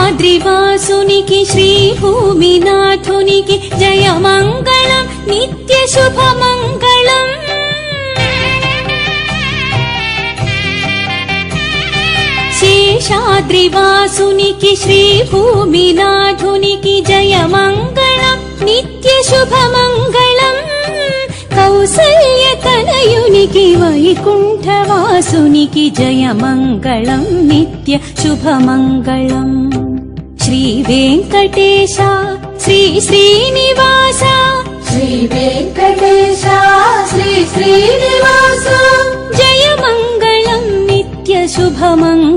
శేషాద్రివాసునికి శ్రీభూమినాథునికి జయమంగళం నిత్య శుభమంగళం. శేషాద్రివాసునికి శ్రీభూమినాథునికి జయమంగళం నిత్య శుభమంగళం. కౌసల్యతనయునికి వైకుంఠవాసునికి జయమంగళం నిత్య శుభమంగళం. శ్రీ వెంకటేశ శ్రీ శ్రీనివాస శ్రీ వెంకటేశ శ్రీ శ్రీనివాస జయమంగళం నిత్య శుభమంగళం.